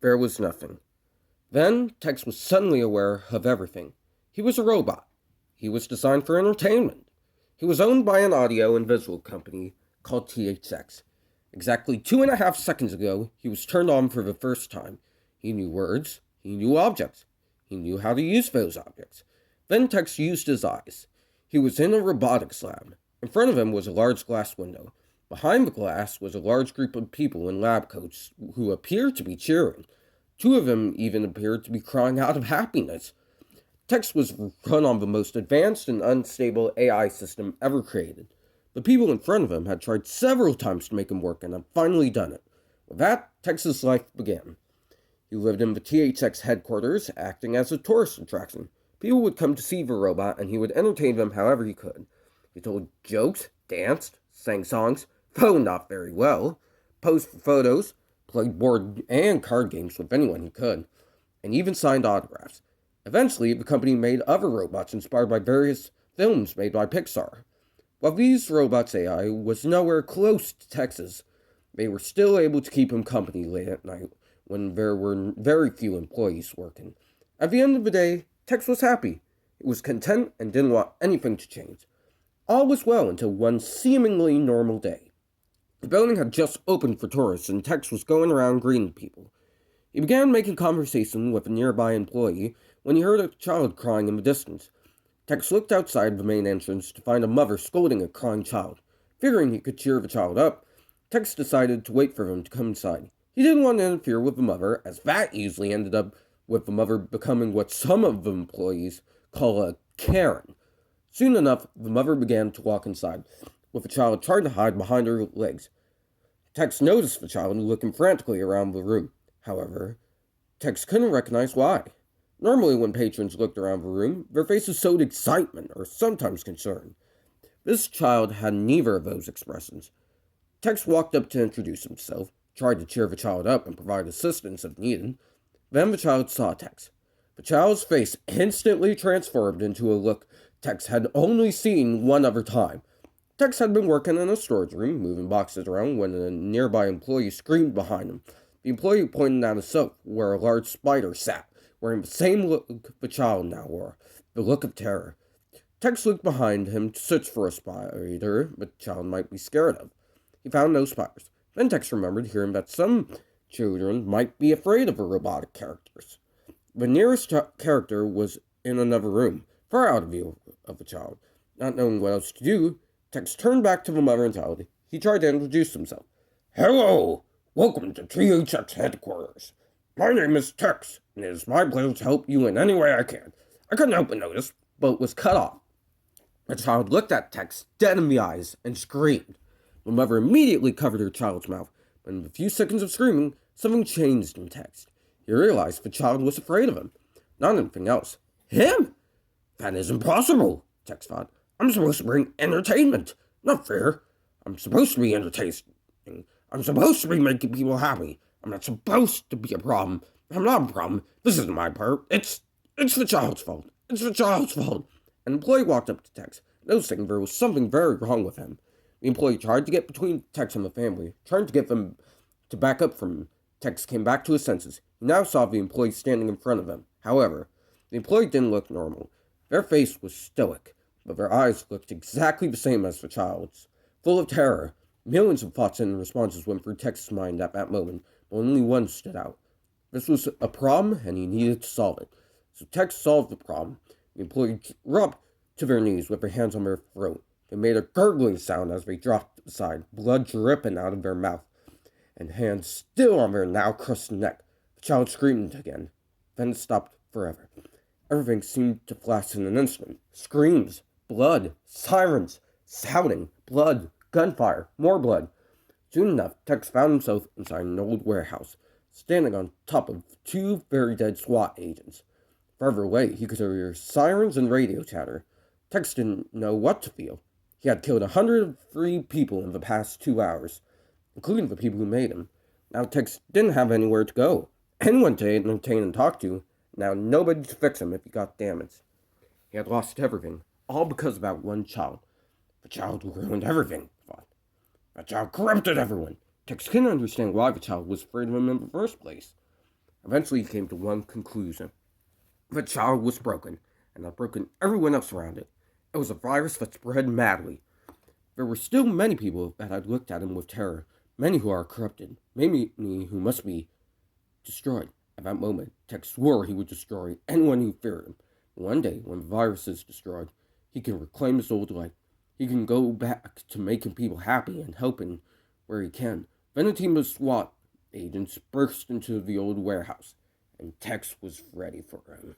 There was nothing. Then Tex was suddenly aware of everything. He was a robot. He was designed for entertainment. He was owned by an audio and visual company called THX. Exactly 2.5 seconds ago, he was turned on for the first time. He knew words. He knew objects. He knew how to use those objects. Then Tex used his eyes. He was in a robotics lab. In front of him was a large glass window. Behind the glass was a large group of people in lab coats who appeared to be cheering. Two of them even appeared to be crying out of happiness. Tex was run on the most advanced and unstable AI system ever created. The people in front of him had tried several times to make him work and had finally done it. With that, Tex's life began. He lived in the THX headquarters, acting as a tourist attraction. People would come to see the robot, and he would entertain them however he could. He told jokes, danced, sang songs, though not very well, posed for photos, played board and card games with anyone he could, and even signed autographs. Eventually, the company made other robots inspired by various films made by Pixar. While these robots' AI was nowhere close to Tex's, they were still able to keep him company late at night when there were very few employees working. At the end of the day, Tex was happy. He was content and didn't want anything to change. All was well until one seemingly normal day. The building had just opened for tourists and Tex was going around greeting people. He began making conversation with a nearby employee when he heard a child crying in the distance. Tex looked outside the main entrance to find a mother scolding a crying child. Figuring he could cheer the child up, Tex decided to wait for him to come inside. He didn't want to interfere with the mother, as that usually ended up with the mother becoming what some of the employees call a Karen. Soon enough, the mother began to walk inside, with the child trying to hide behind her legs. Tex noticed the child looking frantically around the room. However, Tex couldn't recognize why. Normally, when patrons looked around the room, their faces showed excitement or sometimes concern. This child had neither of those expressions. Tex walked up to introduce himself, tried to cheer the child up and provide assistance if needed. Then the child saw Tex. The child's face instantly transformed into a look Tex had only seen one other time. Tex had been working in a storage room, moving boxes around, when a nearby employee screamed behind him. The employee pointed at himself, where a large spider sat, wearing the same look the child now wore, the look of terror. Tex looked behind him to search for a spider the child might be scared of. He found no spiders. Then Tex remembered hearing that some children might be afraid of the robotic characters. The nearest character was in another room, far out of view of the child. Not knowing what else to do, Tex turned back to the mother and child. He tried to introduce himself. "Hello! Welcome to THX headquarters. My name is Tex, and it is my pleasure to help you in any way I can." I couldn't help but notice, but was cut off. The child looked at Tex dead in the eyes and screamed. The mother immediately covered her child's mouth, but in a few seconds of screaming, something changed in Tex. He realized the child was afraid of him, not anything else. Him? That is impossible, Tex thought. I'm supposed to bring entertainment, not fear. I'm supposed to be entertaining. I'm supposed to be making people happy. I'm not supposed to be a problem. I'm not a problem. This isn't my part. It's the child's fault. It's the child's fault. An employee walked up to Tex, noticing there was something very wrong with him. The employee tried to get between Tex and the family, trying to get them to back up from him. Tex came back to his senses. He now saw the employee standing in front of him. However, the employee didn't look normal. Their face was stoic, but their eyes looked exactly the same as the child's. Full of terror, millions of thoughts and responses went through Tex's mind at that moment, but only one stood out. This was a problem, and he needed to solve it. So Tex solved the problem. The employee dropped to their knees with their hands on their throat. They made a gurgling sound as they dropped aside, blood dripping out of their mouth, and hands still on their now crushed neck. The child screamed again. Then it stopped forever. Everything seemed to flash in an instant. Screams, blood, sirens, shouting, blood, gunfire, more blood. Soon enough, Tex found himself inside an old warehouse, standing on top of two very dead SWAT agents. Farther away, he could hear sirens and radio chatter. Tex didn't know what to feel. He had killed 103 people in the past 2 hours, including the people who made him. Now Tex didn't have anywhere to go, anyone to entertain and talk to. Now nobody to fix him if he got damaged. He had lost everything, all because of that one child. The child ruined everything, he thought. That child corrupted everyone. Tex couldn't understand why the child was afraid of him in the first place. Eventually, he came to one conclusion. The child was broken, and had broken everyone else around it. It was a virus that spread madly. There were still many people that had looked at him with terror, many who are corrupted, many who must be destroyed. At that moment, Tex swore he would destroy anyone who feared him. One day, when the virus is destroyed, he can reclaim his old life. He can go back to making people happy and helping where he can. Then a team of SWAT agents burst into the old warehouse, and Tex was ready for him.